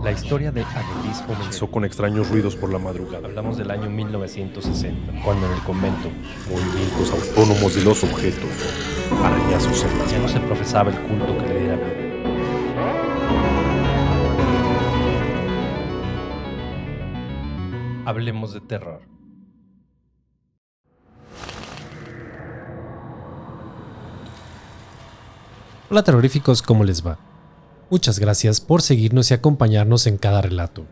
La historia de Adelis comenzó Con extraños ruidos por la madrugada. Hablamos del año 1960, cuando en el convento Movimientos autónomos de los objetos. Arañazos en las ya no se paredes. profesaba el culto que le diera vida. Hablemos de terror. Hola terroríficos, ¿cómo les va? Muchas gracias por seguirnos y acompañarnos en cada relato.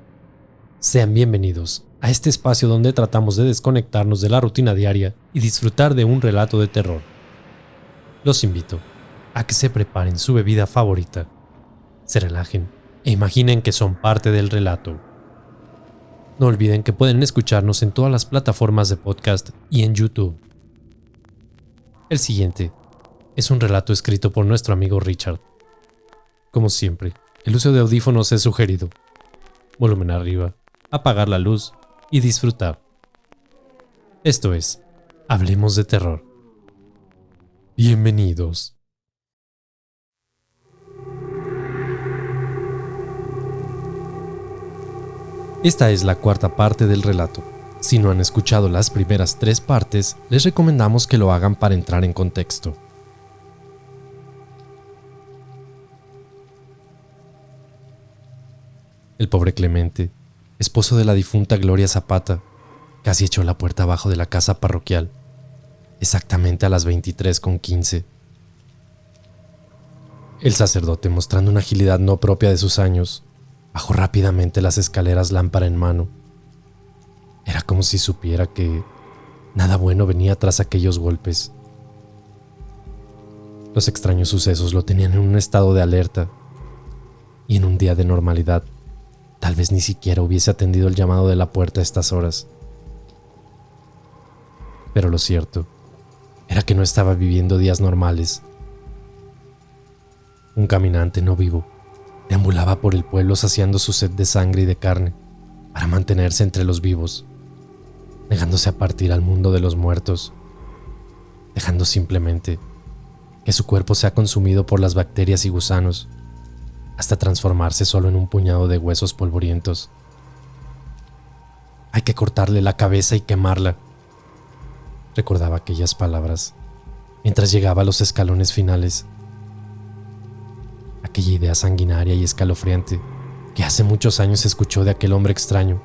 Sean bienvenidos a este espacio donde tratamos de desconectarnos de la rutina diaria y disfrutar de un relato de terror. Los invito a que se preparen su bebida favorita, se relajen e imaginen que son parte del relato. No olviden que pueden escucharnos en todas las plataformas de podcast y en YouTube. El siguiente es un relato escrito por nuestro amigo Richard. Como siempre, el uso de audífonos es sugerido. Volumen arriba, apagar la luz y disfrutar. Esto es, Hablemos de Terror. Bienvenidos. Esta es la cuarta parte del relato. Si no han escuchado las primeras 3 partes, les recomendamos que lo hagan para entrar en contexto. El pobre Clemente, esposo de la difunta Gloria Zapata, casi echó la puerta abajo de la casa parroquial, exactamente a las 23:15. El sacerdote, mostrando una agilidad no propia de sus años, bajó rápidamente las escaleras lámpara en mano. Era como si supiera que nada bueno venía tras aquellos golpes. Los extraños sucesos lo tenían en un estado de alerta, y en un día de normalidad, tal vez ni siquiera hubiese atendido el llamado de la puerta a estas horas. Pero lo cierto era que no estaba viviendo días normales. Un caminante no vivo deambulaba por el pueblo saciando su sed de sangre y de carne para mantenerse entre los vivos, negándose a partir al mundo de los muertos, dejando simplemente que su cuerpo sea consumido por las bacterias y gusanos, hasta transformarse solo en un puñado de huesos polvorientos. Hay que cortarle la cabeza y quemarla, recordaba aquellas palabras mientras llegaba a los escalones finales. Aquella idea sanguinaria y escalofriante que hace muchos años escuchó de aquel hombre extraño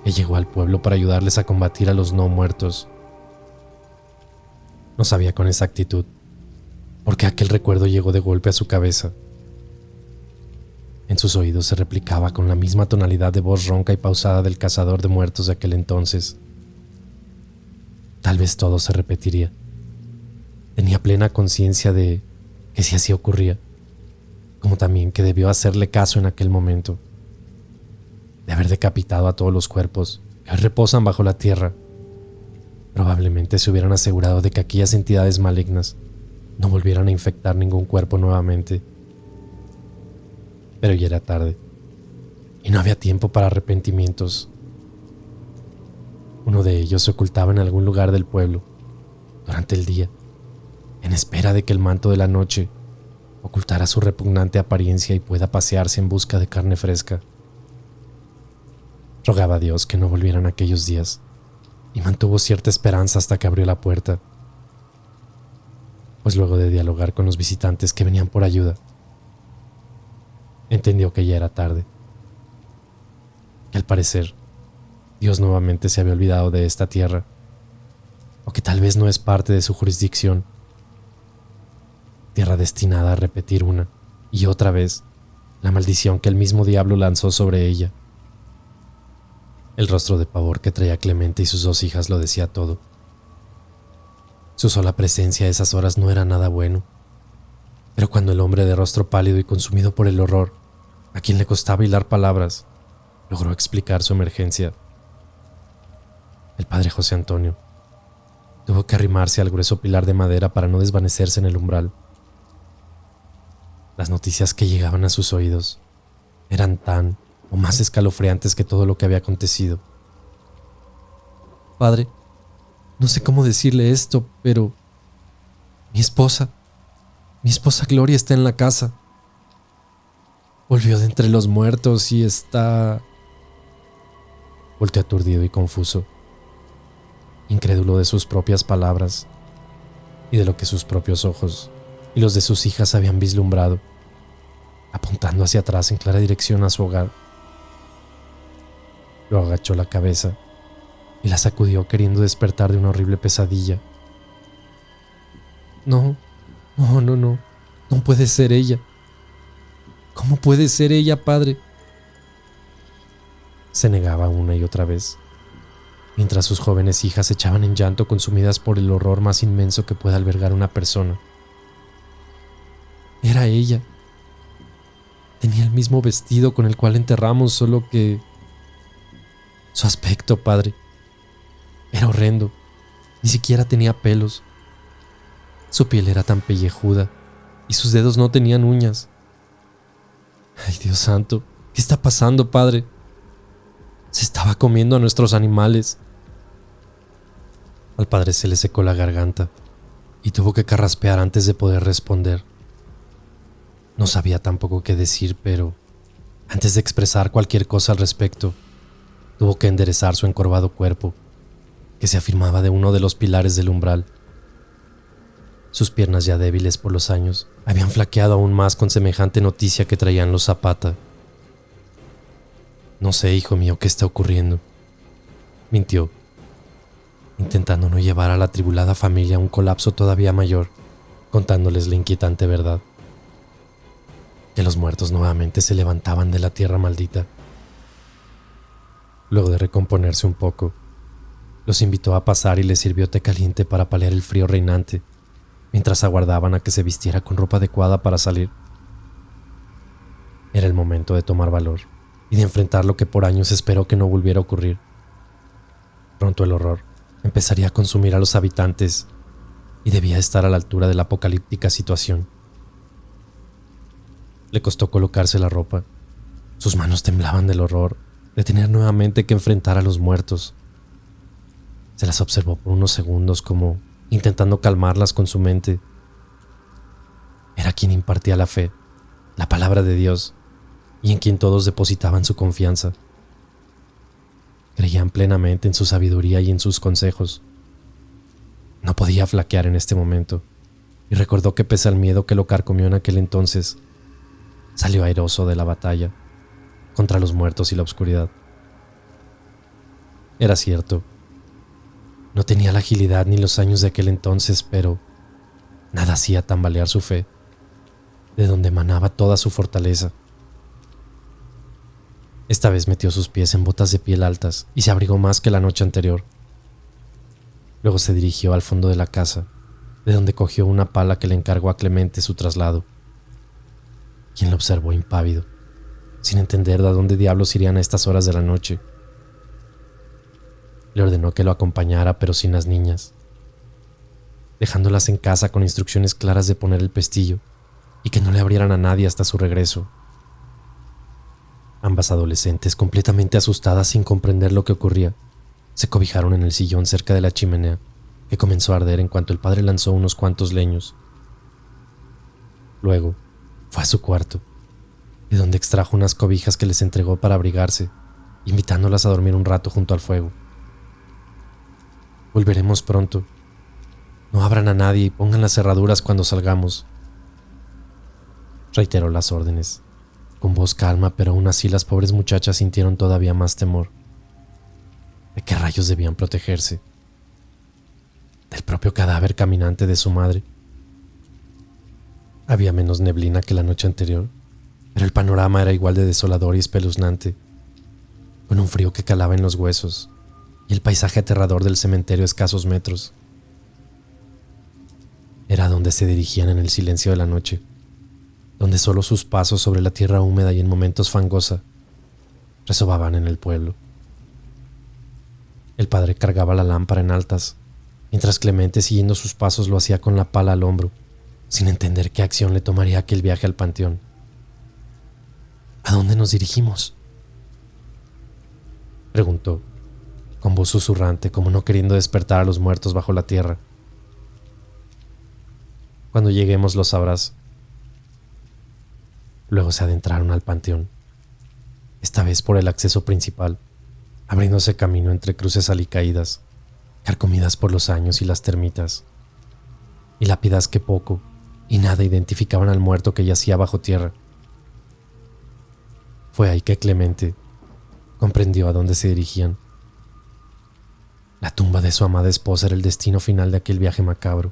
que llegó al pueblo para ayudarles a combatir a los no muertos. No sabía con exactitud por qué aquel recuerdo llegó de golpe a su cabeza. En sus oídos se replicaba con la misma tonalidad de voz ronca y pausada del cazador de muertos de aquel entonces. Tal vez todo se repetiría. Tenía plena conciencia de que si así ocurría, como también que debió hacerle caso en aquel momento, de haber decapitado a todos los cuerpos que hoy reposan bajo la tierra, probablemente se hubieran asegurado de que aquellas entidades malignas no volvieran a infectar ningún cuerpo nuevamente. Pero ya era tarde, y no había tiempo para arrepentimientos. Uno de ellos se ocultaba en algún lugar del pueblo, durante el día, en espera de que el manto de la noche ocultara su repugnante apariencia y pueda pasearse en busca de carne fresca. Rogaba a Dios que no volvieran aquellos días, y mantuvo cierta esperanza hasta que abrió la puerta, pues luego de dialogar con los visitantes que venían por ayuda, entendió que ya era tarde, que al parecer Dios nuevamente se había olvidado de esta tierra, o que tal vez no es parte de su jurisdicción, tierra destinada a repetir una y otra vez la maldición que el mismo diablo lanzó sobre ella. El rostro de pavor que traía Clemente y sus 2 hijas lo decía todo. Su sola presencia a esas horas no era nada bueno, pero cuando el hombre de rostro pálido y consumido por el horror, a quien le costaba hilar palabras, logró explicar su emergencia, el padre José Antonio tuvo que arrimarse al grueso pilar de madera para no desvanecerse en el umbral. Las noticias que llegaban a sus oídos eran tan o más escalofriantes que todo lo que había acontecido. Padre, no sé cómo decirle esto, pero mi esposa Gloria está en la casa. Volvió de entre los muertos y está... Volteó aturdido y confuso, incrédulo de sus propias palabras y de lo que sus propios ojos y los de sus hijas habían vislumbrado, apuntando hacia atrás en clara dirección a su hogar. Luego agachó la cabeza y la sacudió queriendo despertar de una horrible pesadilla. No puede ser ella. ¿Cómo puede ser ella, padre? Se negaba una y otra vez, mientras sus jóvenes hijas se echaban en llanto consumidas por el horror más inmenso que puede albergar una persona. Era ella. Tenía el mismo vestido con el cual enterramos, solo que... Su aspecto, padre, era horrendo. Ni siquiera tenía pelos. Su piel era tan pellejuda y sus dedos no tenían uñas. Ay, Dios santo, ¿qué está pasando, padre? Se estaba comiendo a nuestros animales. Al padre se le secó la garganta y tuvo que carraspear antes de poder responder. No sabía tampoco qué decir, pero antes de expresar cualquier cosa al respecto, tuvo que enderezar su encorvado cuerpo, que se afirmaba de uno de los pilares del umbral. Sus piernas, ya débiles por los años, habían flaqueado aún más con semejante noticia que traían los Zapata. No sé, hijo mío, qué está ocurriendo, mintió, intentando no llevar a la atribulada familia a un colapso todavía mayor, contándoles la inquietante verdad: que los muertos nuevamente se levantaban de la tierra maldita. Luego de recomponerse un poco, los invitó a pasar y les sirvió té caliente para paliar el frío reinante, mientras aguardaban a que se vistiera con ropa adecuada para salir. Era el momento de tomar valor y de enfrentar lo que por años esperó que no volviera a ocurrir. Pronto el horror empezaría a consumir a los habitantes y debía estar a la altura de la apocalíptica situación. Le costó colocarse la ropa. Sus manos temblaban del horror de tener nuevamente que enfrentar a los muertos. Se las observó por unos segundos como intentando calmarlas con su mente. Era quien impartía la fe, la palabra de Dios, y en quien todos depositaban su confianza. Creían plenamente en su sabiduría y en sus consejos. No podía flaquear en este momento, y recordó que pese al miedo que lo carcomió en aquel entonces, salió airoso de la batalla contra los muertos y la oscuridad. Era cierto, no tenía la agilidad ni los años de aquel entonces, pero nada hacía tambalear su fe, de donde emanaba toda su fortaleza. Esta vez metió sus pies en botas de piel altas y se abrigó más que la noche anterior. Luego se dirigió al fondo de la casa, de donde cogió una pala que le encargó a Clemente su traslado, quien lo observó impávido, sin entender de dónde diablos irían a estas horas de la noche. Le ordenó que lo acompañara, pero sin las niñas, dejándolas en casa con instrucciones claras de poner el pestillo y que no le abrieran a nadie hasta su regreso. Ambas adolescentes, completamente asustadas sin comprender lo que ocurría, se cobijaron en el sillón cerca de la chimenea, que comenzó a arder en cuanto el padre lanzó unos cuantos leños. Luego fue a su cuarto, de donde extrajo unas cobijas que les entregó para abrigarse, invitándolas a dormir un rato junto al fuego. Volveremos pronto. No abran a nadie y pongan las cerraduras cuando salgamos. Reiteró las órdenes, con voz calma, pero aún así las pobres muchachas sintieron todavía más temor. ¿De qué rayos debían protegerse? ¿Del propio cadáver caminante de su madre? Había menos neblina que la noche anterior, pero el panorama era igual de desolador y espeluznante, con un frío que calaba en los huesos y el paisaje aterrador del cementerio a escasos metros. Era donde se dirigían en el silencio de la noche, donde solo sus pasos sobre la tierra húmeda y en momentos fangosa resobaban en el pueblo. El padre cargaba la lámpara en altas, mientras Clemente, siguiendo sus pasos, lo hacía con la pala al hombro, sin entender qué acción le tomaría aquel viaje al panteón. ¿A dónde nos dirigimos?, preguntó, con voz susurrante, como no queriendo despertar a los muertos bajo la tierra. Cuando lleguemos lo sabrás. Luego se adentraron al panteón, esta vez por el acceso principal, abriéndose camino entre cruces alicaídas, carcomidas por los años y las termitas, y lápidas que poco y nada identificaban al muerto que yacía bajo tierra. Fue ahí que Clemente comprendió a dónde se dirigían. La tumba de su amada esposa era el destino final de aquel viaje macabro.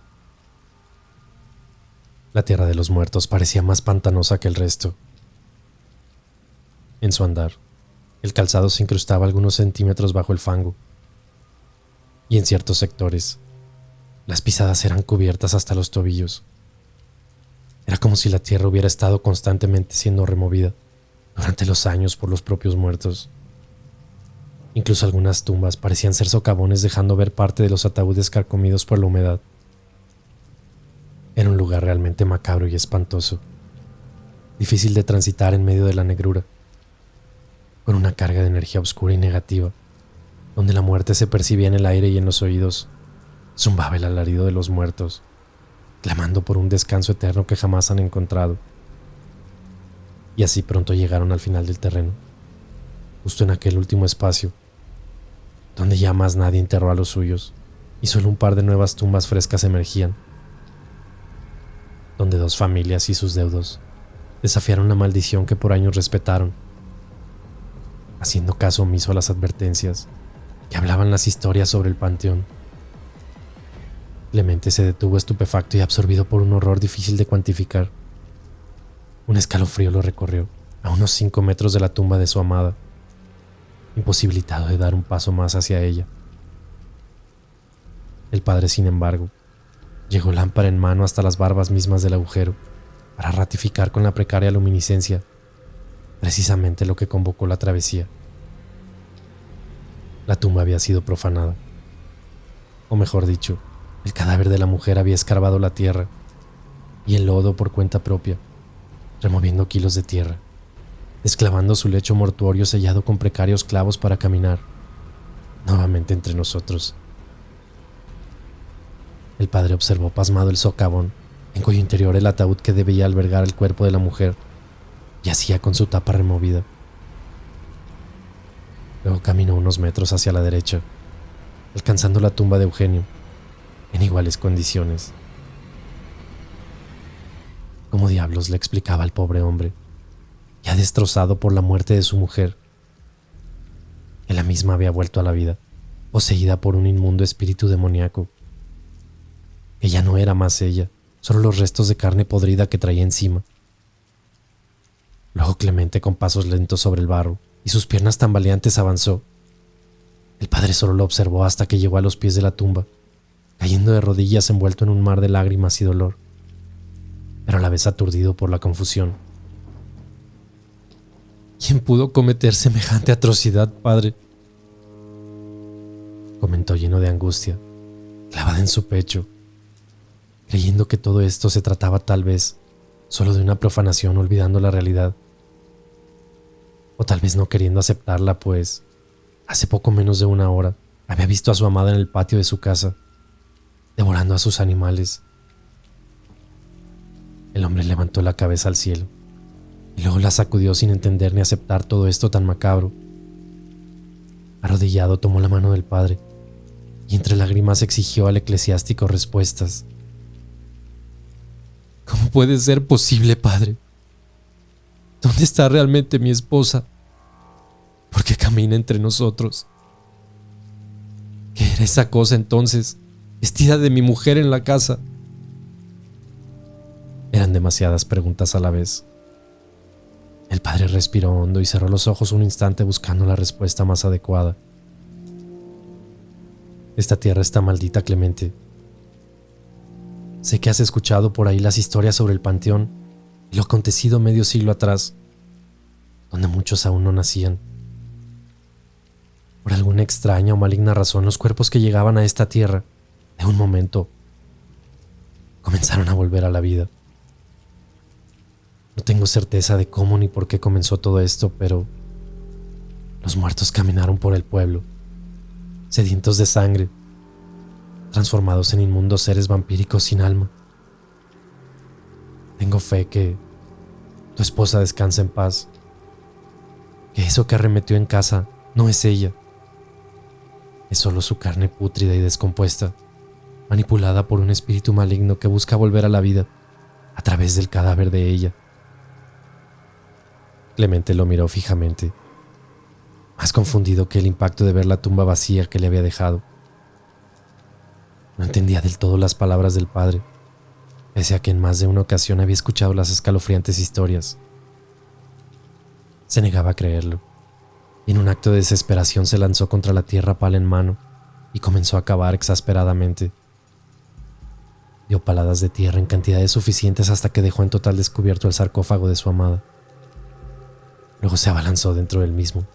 La tierra de los muertos parecía más pantanosa que el resto. En su andar, el calzado se incrustaba algunos centímetros bajo el fango, y en ciertos sectores, las pisadas eran cubiertas hasta los tobillos. Era como si la tierra hubiera estado constantemente siendo removida durante los años por los propios muertos. Incluso algunas tumbas parecían ser socavones, dejando ver parte de los ataúdes carcomidos por la humedad. Era un lugar realmente macabro y espantoso, difícil de transitar en medio de la negrura, con una carga de energía oscura y negativa, donde la muerte se percibía en el aire y en los oídos. Zumbaba el alarido de los muertos, clamando por un descanso eterno que jamás han encontrado. Y así pronto llegaron al final del terreno, justo en aquel último espacio, donde ya más nadie enterró a los suyos, y solo un par de nuevas tumbas frescas emergían, donde dos familias y sus deudos desafiaron la maldición que por años respetaron, haciendo caso omiso a las advertencias que hablaban las historias sobre el panteón. Clemente se detuvo estupefacto y absorbido por un horror difícil de cuantificar. Un escalofrío lo recorrió a unos 5 metros de la tumba de su amada, imposibilitado de dar un paso más hacia ella. El padre, sin embargo, llegó lámpara en mano hasta las barbas mismas del agujero para ratificar con la precaria luminiscencia precisamente lo que convocó la travesía. La tumba había sido profanada, o mejor dicho, el cadáver de la mujer había escarbado la tierra y el lodo por cuenta propia, removiendo kilos de tierra, desclavando su lecho mortuorio sellado con precarios clavos para caminar nuevamente entre nosotros. El padre observó pasmado el socavón, en cuyo interior el ataúd que debía albergar el cuerpo de la mujer yacía con su tapa removida. Luego caminó unos metros hacia la derecha, alcanzando la tumba de Eugenio, en iguales condiciones. ¿Cómo diablos le explicaba al pobre hombre, ya destrozado por la muerte de su mujer, que la misma había vuelto a la vida, poseída por un inmundo espíritu demoníaco? Que ya no era más ella, solo los restos de carne podrida que traía encima. Luego Clemente, con pasos lentos sobre el barro y sus piernas tambaleantes, avanzó. El padre solo lo observó hasta que llegó a los pies de la tumba, cayendo de rodillas envuelto en un mar de lágrimas y dolor, pero a la vez aturdido por la confusión. ¿Quién pudo cometer semejante atrocidad, padre?, comentó lleno de angustia, clavada en su pecho, creyendo que todo esto se trataba tal vez solo de una profanación, olvidando la realidad. O tal vez no queriendo aceptarla, pues hace poco menos de una hora había visto a su amada en el patio de su casa, devorando a sus animales. El hombre levantó la cabeza al cielo y luego la sacudió sin entender ni aceptar todo esto tan macabro. Arrodillado tomó la mano del padre y entre lágrimas exigió al eclesiástico respuestas. ¿Cómo puede ser posible, padre? ¿Dónde está realmente mi esposa? ¿Por qué camina entre nosotros? ¿Qué era esa cosa entonces, vestida de mi mujer en la casa? Eran demasiadas preguntas a la vez. El padre respiró hondo y cerró los ojos un instante buscando la respuesta más adecuada. Esta tierra está maldita, Clemente. Sé que has escuchado por ahí las historias sobre el panteón y lo acontecido medio siglo atrás, donde muchos aún no nacían. Por alguna extraña o maligna razón, los cuerpos que llegaban a esta tierra, de un momento, comenzaron a volver a la vida. No tengo certeza de cómo ni por qué comenzó todo esto, pero los muertos caminaron por el pueblo, sedientos de sangre, transformados en inmundos seres vampíricos sin alma. Tengo fe que Tu esposa descansa en paz. Que eso que arremetió en casa no es ella. Es solo su carne pútrida y descompuesta, manipulada por un espíritu maligno que busca volver a la vida a través del cadáver de ella. Clemente lo miró fijamente, más confundido que el impacto de ver la tumba vacía que le había dejado. No entendía del todo las palabras del padre, pese a que en más de una ocasión había escuchado las escalofriantes historias. Se negaba a creerlo, y en un acto de desesperación se lanzó contra la tierra, pala en mano, y comenzó a cavar exasperadamente. Dio paladas de tierra en cantidades suficientes hasta que dejó en total descubierto el sarcófago de su amada. Luego se abalanzó dentro del mismo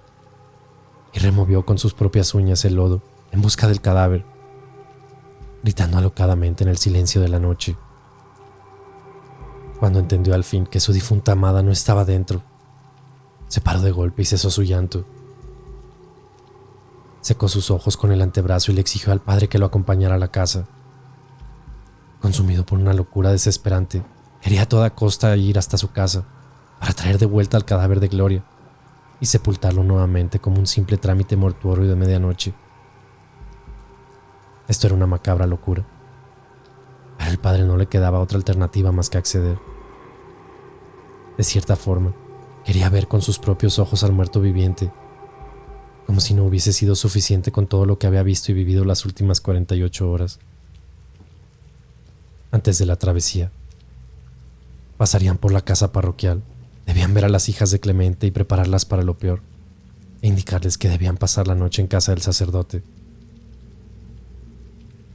y removió con sus propias uñas el lodo en busca del cadáver, gritando alocadamente en el silencio de la noche. Cuando entendió al fin que su difunta amada no estaba dentro, se paró de golpe y cesó su llanto. Secó sus ojos con el antebrazo y le exigió al padre que lo acompañara a la casa. Consumido por una locura desesperante, quería a toda costa ir hasta su casa para traer de vuelta al cadáver de Gloria y sepultarlo nuevamente como un simple trámite mortuorio de medianoche. Esto era una macabra locura, pero al padre no le quedaba otra alternativa más que acceder. De cierta forma, quería ver con sus propios ojos al muerto viviente, como si no hubiese sido suficiente con todo lo que había visto y vivido las últimas 48 horas. Antes de la travesía, pasarían por la casa parroquial. Debían ver a las hijas de Clemente y prepararlas para lo peor, e indicarles que debían pasar la noche en casa del sacerdote.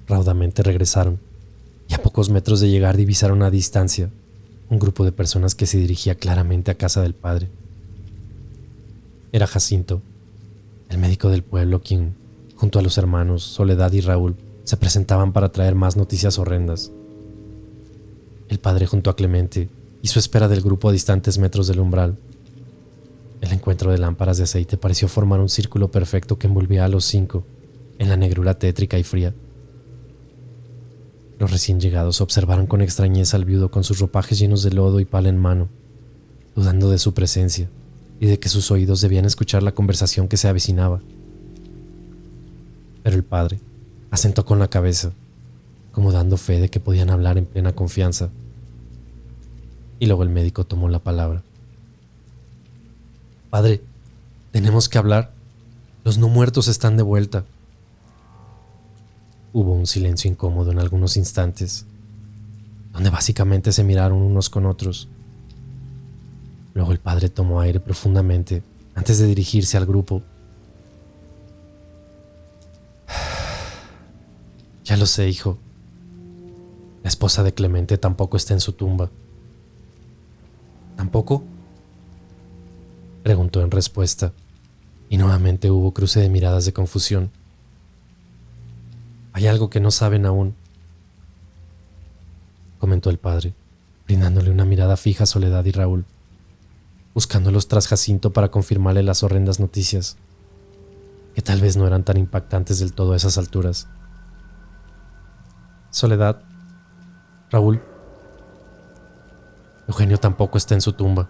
Raudamente regresaron, y a pocos metros de llegar divisaron a distancia un grupo de personas que se dirigía claramente a casa del padre. Era Jacinto, el médico del pueblo, quien, junto a los hermanos Soledad y Raúl, se presentaban para traer más noticias horrendas. El padre junto a Clemente hizo espera del grupo a distantes metros del umbral. El encuentro de lámparas de aceite pareció formar un círculo perfecto que envolvía a los 5 en la negrura tétrica y fría. Los recién llegados observaron con extrañeza al viudo con sus ropajes llenos de lodo y pala en mano, dudando de su presencia y de que sus oídos debían escuchar la conversación que se avecinaba. Pero el padre asentó con la cabeza, como dando fe de que podían hablar en plena confianza. Y luego el médico tomó la palabra. «Padre, tenemos que hablar. Los no muertos están de vuelta». Hubo un silencio incómodo en algunos instantes, donde básicamente se miraron unos con otros. Luego el padre tomó aire profundamente antes de dirigirse al grupo. «Ya lo sé, hijo. La esposa de Clemente tampoco está en su tumba». ¿Tampoco?, preguntó en respuesta, y nuevamente hubo cruce de miradas de confusión. «Hay algo que no saben aún», comentó el padre, brindándole una mirada fija a Soledad y Raúl, buscándolos tras Jacinto para confirmarle las horrendas noticias, que tal vez no eran tan impactantes del todo a esas alturas. «Soledad, Raúl, Eugenio tampoco está en su tumba»,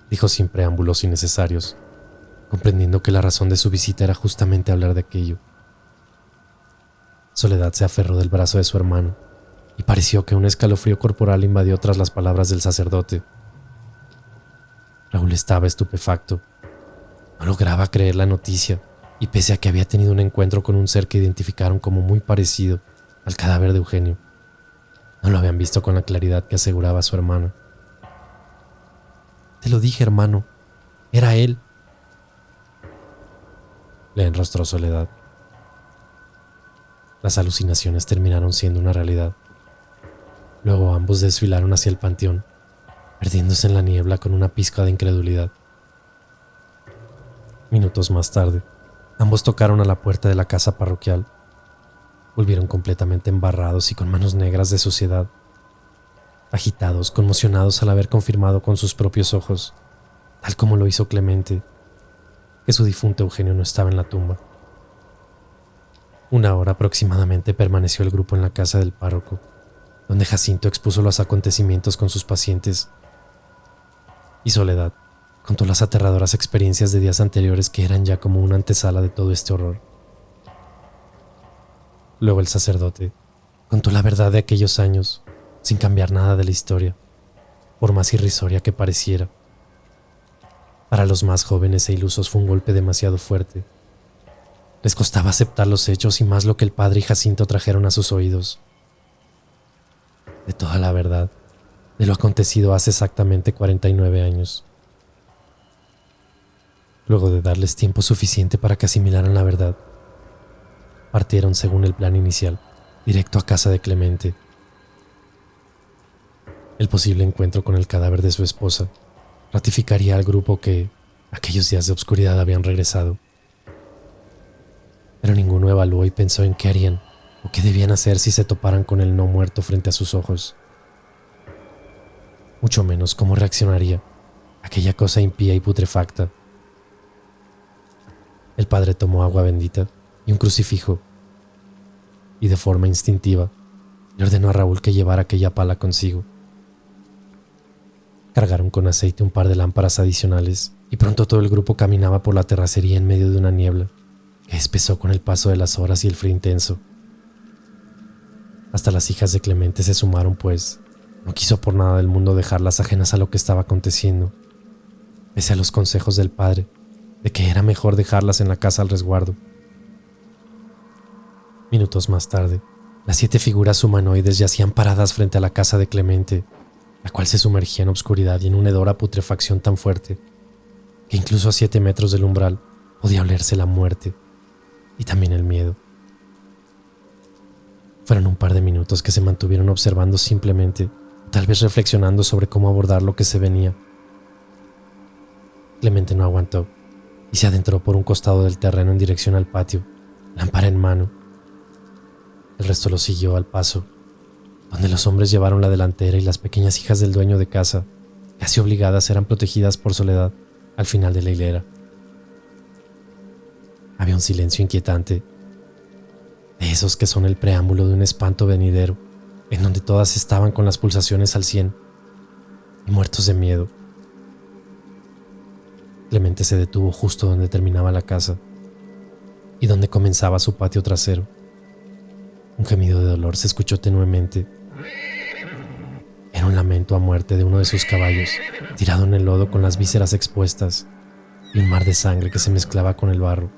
dijo sin preámbulos innecesarios, comprendiendo que la razón de su visita era justamente hablar de aquello. Soledad se aferró del brazo de su hermano y pareció que un escalofrío corporal invadió tras las palabras del sacerdote. Raúl estaba estupefacto. No lograba creer la noticia, y pese a que había tenido un encuentro con un ser que identificaron como muy parecido al cadáver de Eugenio, no lo habían visto con la claridad que aseguraba su hermano. «Te lo dije, hermano. Era él», le enrostró Soledad. Las alucinaciones terminaron siendo una realidad. Luego ambos desfilaron hacia el panteón, perdiéndose en la niebla con una pizca de incredulidad. Minutos más tarde, ambos tocaron a la puerta de la casa parroquial. Volvieron completamente embarrados y con manos negras de suciedad, agitados, conmocionados al haber confirmado con sus propios ojos, tal como lo hizo Clemente, que su difunto Eugenio no estaba en la tumba. 1 hora aproximadamente permaneció el grupo en la casa del párroco, donde Jacinto expuso los acontecimientos con sus pacientes Y Soledad contó las aterradoras experiencias de días anteriores que eran ya como una antesala de todo este horror. Luego el sacerdote contó la verdad de aquellos años, sin cambiar nada de la historia, por más irrisoria que pareciera. Para los más jóvenes e ilusos fue un golpe demasiado fuerte. Les costaba aceptar los hechos y más lo que el padre y Jacinto trajeron a sus oídos. De toda la verdad, de lo acontecido hace exactamente 49 años. Luego de darles tiempo suficiente para que asimilaran la verdad, partieron según el plan inicial, directo a casa de Clemente. El posible encuentro con el cadáver de su esposa ratificaría al grupo que aquellos días de oscuridad habían regresado. Pero ninguno evaluó y pensó en qué harían o qué debían hacer si se toparan con el no muerto frente a sus ojos. Mucho menos cómo reaccionaría aquella cosa impía y putrefacta. El padre tomó agua bendita y un crucifijo, y de forma instintiva le ordenó a Raúl que llevara aquella pala consigo. Cargaron con aceite un par de lámparas adicionales y pronto todo el grupo caminaba por la terracería en medio de una niebla que espesó con el paso de las horas y el frío intenso. Hasta las hijas de Clemente se sumaron, pues no quiso por nada del mundo dejarlas ajenas a lo que estaba aconteciendo, pese a los consejos del padre de que era mejor dejarlas en la casa al resguardo. Minutos más tarde, las 7 figuras humanoides yacían paradas frente a la casa de Clemente, la cual se sumergía en obscuridad y en una hedora putrefacción tan fuerte que incluso a 7 metros del umbral podía olerse la muerte y también el miedo. Fueron un par de minutos que se mantuvieron observando simplemente, tal vez reflexionando sobre cómo abordar lo que se venía. Clemente no aguantó y se adentró por un costado del terreno en dirección al patio, lámpara en mano. El resto lo siguió al paso, donde los hombres llevaron la delantera y las pequeñas hijas del dueño de casa, casi obligadas, eran protegidas por Soledad al final de la hilera. Había un silencio inquietante, de esos que son el preámbulo de un espanto venidero, en donde todas estaban con las pulsaciones al 100 y muertos de miedo. Clemente se detuvo justo donde terminaba la casa y donde comenzaba su patio trasero. Un gemido de dolor se escuchó tenuemente. Era un lamento a muerte de uno de sus caballos, tirado en el lodo con las vísceras expuestas y un mar de sangre que se mezclaba con el barro.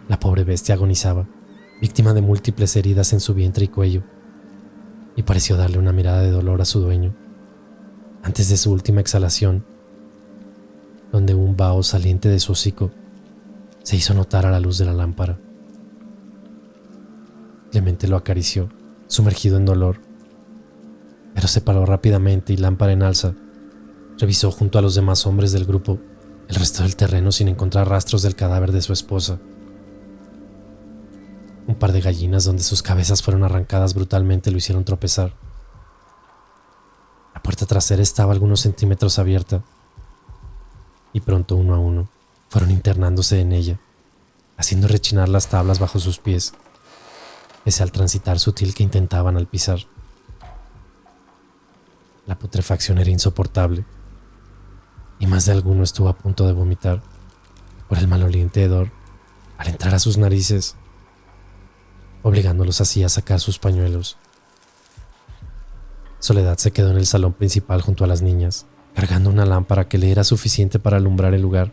La pobre bestia agonizaba, víctima de múltiples heridas en su vientre y cuello, y pareció darle una mirada de dolor a su dueño, antes de su última exhalación, donde un vaho saliente de su hocico se hizo notar a la luz de la lámpara. Clemente lo acarició, sumergido en dolor, pero se paró rápidamente y, lámpara en alza, revisó junto a los demás hombres del grupo el resto del terreno sin encontrar rastros del cadáver de su esposa. Un par de gallinas donde sus cabezas fueron arrancadas brutalmente lo hicieron tropezar. La puerta trasera estaba algunos centímetros abierta y pronto, uno a uno, fueron internándose en ella, haciendo rechinar las tablas bajo sus pies, pese al transitar sutil que intentaban al pisar. La putrefacción era insoportable y más de alguno estuvo a punto de vomitar por el maloliente hedor al entrar a sus narices, obligándolos así a sacar sus pañuelos. Soledad se quedó en el salón principal junto a las niñas, cargando una lámpara que le era suficiente para alumbrar el lugar,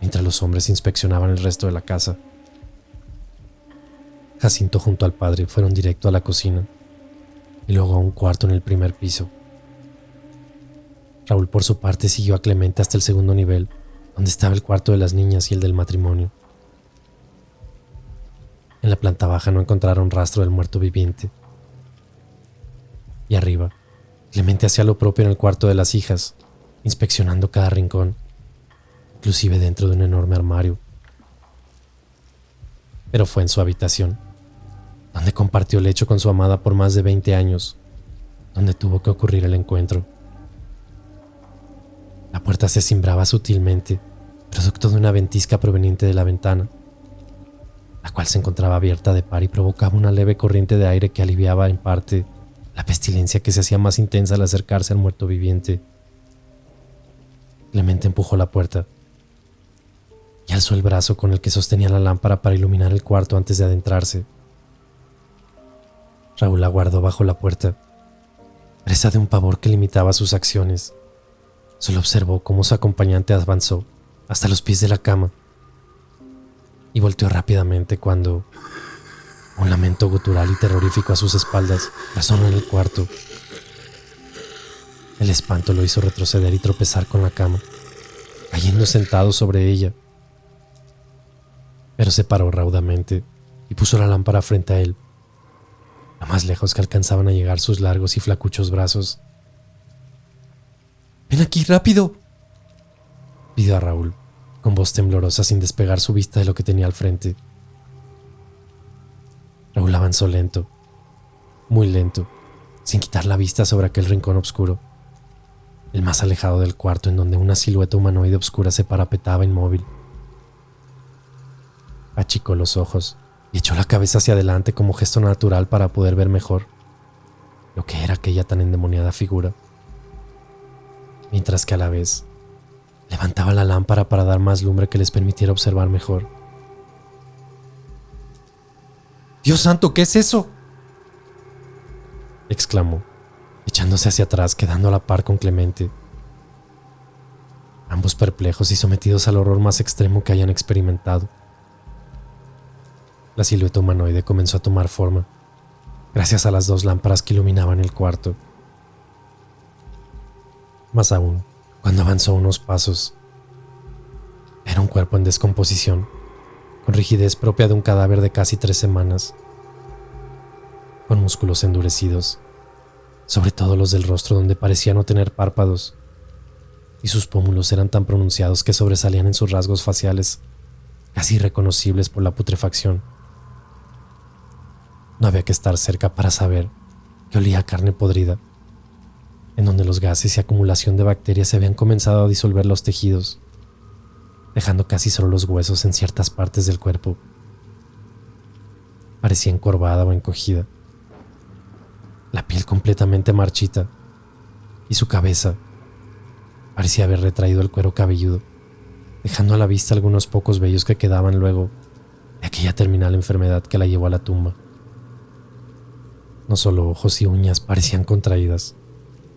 mientras los hombres inspeccionaban el resto de la casa. Jacinto junto al padre fueron directo a la cocina y luego a un cuarto en el primer piso. Raúl, por su parte, siguió a Clemente hasta el segundo nivel, donde estaba el cuarto de las niñas y el del matrimonio. En la planta baja no encontraron rastro del muerto viviente. Y arriba, Clemente hacía lo propio en el cuarto de las hijas, inspeccionando cada rincón, inclusive dentro de un enorme armario. Pero fue en su habitación, donde compartió lecho con su amada por más de 20 años, donde tuvo que ocurrir el encuentro. La puerta se cimbraba sutilmente, producto de una ventisca proveniente de la ventana, la cual se encontraba abierta de par y provocaba una leve corriente de aire que aliviaba en parte la pestilencia que se hacía más intensa al acercarse al muerto viviente. Clemente empujó la puerta y alzó el brazo con el que sostenía la lámpara para iluminar el cuarto antes de adentrarse. Raúl aguardó bajo la puerta, presa de un pavor que limitaba sus acciones. Solo observó cómo su acompañante avanzó hasta los pies de la cama y volteó rápidamente cuando un lamento gutural y terrorífico a sus espaldas resonó en el cuarto. El espanto lo hizo retroceder y tropezar con la cama, cayendo sentado sobre ella. Pero se paró raudamente y puso la lámpara frente a él, lo más lejos que alcanzaban a llegar sus largos y flacuchos brazos. «¡Ven aquí, rápido!», pidió a Raúl, con voz temblorosa sin despegar su vista de lo que tenía al frente. Raúl avanzó lento, muy lento, sin quitar la vista sobre aquel rincón oscuro, el más alejado del cuarto, en donde una silueta humanoide oscura se parapetaba inmóvil. Achicó los ojos y echó la cabeza hacia adelante como gesto natural para poder ver mejor lo que era aquella tan endemoniada figura, mientras que a la vez levantaba la lámpara para dar más lumbre que les permitiera observar mejor. «¡Dios santo, qué es eso!», exclamó, echándose hacia atrás, quedando a la par con Clemente, ambos perplejos y sometidos al horror más extremo que hayan experimentado. La silueta humanoide comenzó a tomar forma, gracias a las dos lámparas que iluminaban el cuarto. Más aún, cuando avanzó unos pasos, era un cuerpo en descomposición, con rigidez propia de un cadáver de casi 3 semanas, con músculos endurecidos, sobre todo los del rostro, donde parecía no tener párpados, y sus pómulos eran tan pronunciados que sobresalían en sus rasgos faciales, casi irreconocibles por la putrefacción. No había que estar cerca para saber que olía a carne podrida, en donde los gases y acumulación de bacterias se habían comenzado a disolver los tejidos, dejando casi solo los huesos en ciertas partes del cuerpo. Parecía encorvada o encogida, la piel completamente marchita, y su cabeza parecía haber retraído el cuero cabelludo, dejando a la vista algunos pocos vellos que quedaban luego de aquella terminal enfermedad que la llevó a la tumba. No solo ojos y uñas parecían contraídas,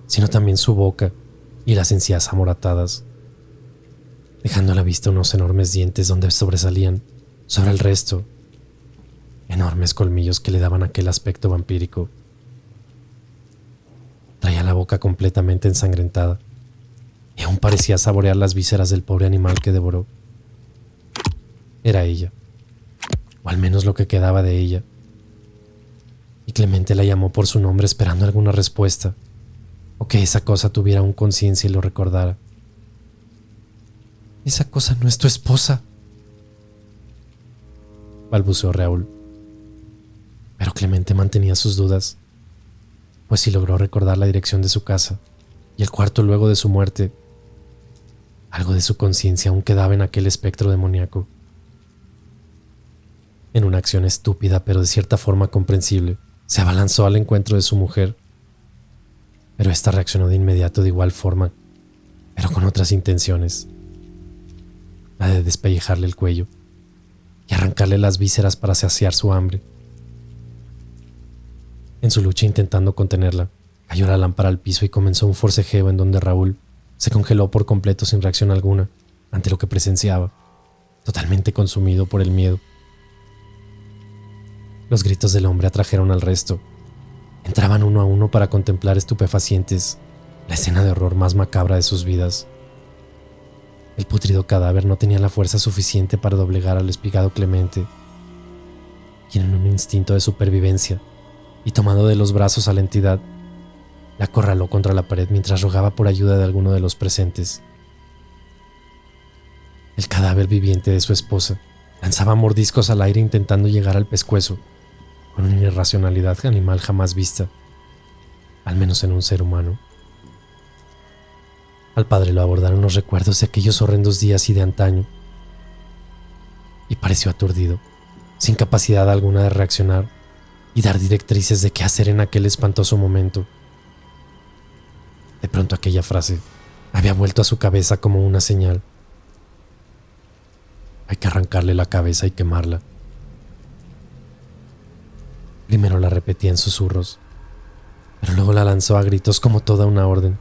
sino también su boca y las encías amoratadas, dejando a la vista unos enormes dientes donde sobresalían, sobre el resto, enormes colmillos que le daban aquel aspecto vampírico. Traía la boca completamente ensangrentada y aún parecía saborear las vísceras del pobre animal que devoró. Era ella, o al menos lo que quedaba de ella, y Clemente la llamó por su nombre esperando alguna respuesta, o que esa cosa tuviera aún conciencia y lo recordara. «Esa cosa no es tu esposa», balbuceó Raúl. Pero Clemente mantenía sus dudas, pues sí logró recordar la dirección de su casa y el cuarto luego de su muerte. Algo de su conciencia aún quedaba en aquel espectro demoníaco. En una acción estúpida pero de cierta forma comprensible, se abalanzó al encuentro de su mujer, pero ésta reaccionó de inmediato de igual forma, pero con otras intenciones, la de despellejarle el cuello y arrancarle las vísceras para saciar su hambre. En su lucha intentando contenerla, cayó la lámpara al piso y comenzó un forcejeo en donde Raúl se congeló por completo sin reacción alguna ante lo que presenciaba, totalmente consumido por el miedo. Los gritos del hombre atrajeron al resto. Entraban uno a uno para contemplar estupefacientes la escena de horror más macabra de sus vidas. El putrido cadáver no tenía la fuerza suficiente para doblegar al espigado Clemente, quien en un instinto de supervivencia y tomando de los brazos a la entidad, la acorraló contra la pared mientras rogaba por ayuda de alguno de los presentes. El cadáver viviente de su esposa lanzaba mordiscos al aire intentando llegar al pescuezo, con una irracionalidad animal jamás vista, al menos en un ser humano. Al padre lo abordaron los recuerdos de aquellos horrendos días y de antaño, y pareció aturdido, sin capacidad alguna de reaccionar y dar directrices de qué hacer en aquel espantoso momento. De pronto aquella frase Había vuelto a su cabeza como una señal. Hay que arrancarle la cabeza y quemarla. Primero la repetía en susurros, pero luego la lanzó a gritos como toda una orden.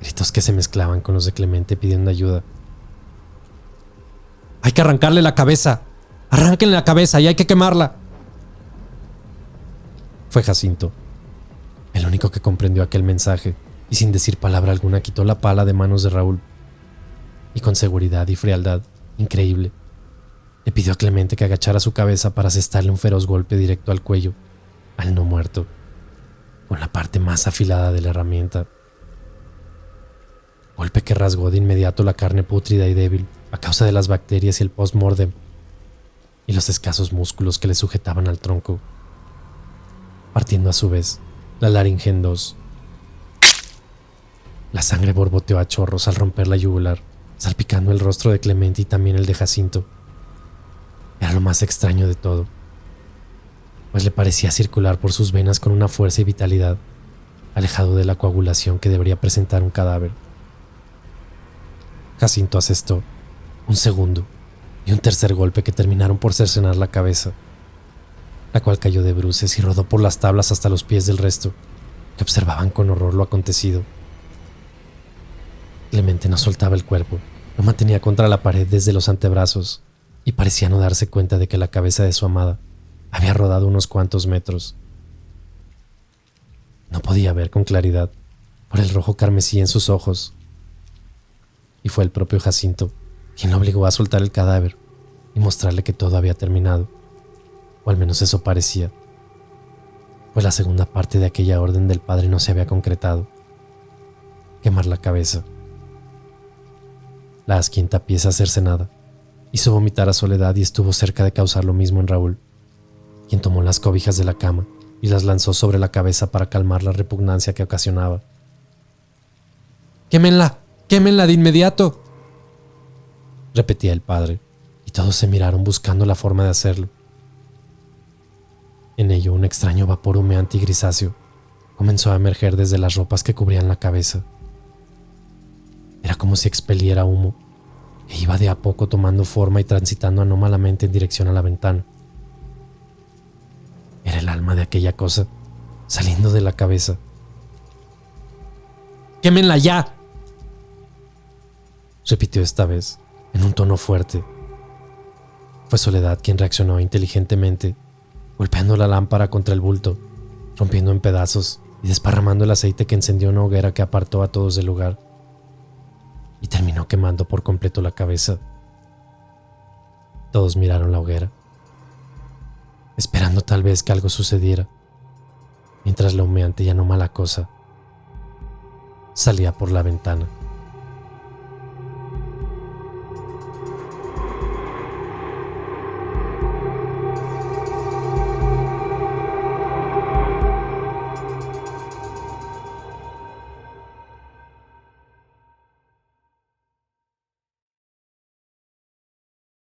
Gritos que se mezclaban con los de Clemente pidiendo ayuda. ¡Hay que arrancarle la cabeza! ¡Arránquenle la cabeza y hay que quemarla! Fue Jacinto, el único que comprendió aquel mensaje, y sin decir palabra alguna quitó la pala de manos de Raúl. Y con seguridad y frialdad increíble, le pidió a Clemente que agachara su cabeza para asestarle un feroz golpe directo al cuello, al no muerto, con la parte más afilada de la herramienta. Golpe que rasgó de inmediato la carne pútrida y débil a causa de las bacterias y el post-mortem, y los escasos músculos que le sujetaban al tronco, partiendo a su vez la laringe en dos. La sangre borboteó a chorros al romper la yugular, salpicando el rostro de Clemente y también el de Jacinto. Era lo más extraño de todo, pues le parecía circular por sus venas con una fuerza y vitalidad, alejado de la coagulación que debería presentar un cadáver. Jacinto asestó un segundo y un tercer golpe que terminaron por cercenar la cabeza, la cual cayó de bruces y rodó por las tablas hasta los pies del resto, que observaban con horror lo acontecido. Clemente no soltaba el cuerpo, lo mantenía contra la pared desde los antebrazos y parecía no darse cuenta de que la cabeza de su amada había rodado unos cuantos metros. No podía ver con claridad por el rojo carmesí en sus ojos, y fue el propio Jacinto quien lo obligó a soltar el cadáver y mostrarle que todo había terminado, o al menos eso parecía, pues la segunda parte de aquella orden del padre no se había concretado: quemar la cabeza. La asquienta pieza cercenada hizo vomitar a Soledad y estuvo cerca de causar lo mismo en Raúl, quien tomó las cobijas de la cama y las lanzó sobre la cabeza para calmar la repugnancia que ocasionaba. ¡Quémenla! ¡Quémenla de inmediato!, repetía el padre, y todos se miraron buscando la forma de hacerlo. En ello, un extraño vapor humeante y grisáceo comenzó a emerger desde las ropas que cubrían la cabeza. Era como si expeliera humo, que iba de a poco tomando forma y transitando anómalamente en dirección a la ventana. Era el alma de aquella cosa, saliendo de la cabeza. ¡Quémenla ya!, repitió esta vez, en un tono fuerte. Fue Soledad quien reaccionó inteligentemente, golpeando la lámpara contra el bulto, rompiendo en pedazos y desparramando el aceite que encendió una hoguera que apartó a todos del lugar, y terminó quemando por completo la cabeza. Todos miraron la hoguera, esperando tal vez que algo sucediera, mientras la humeante y anómala cosa salía por la ventana.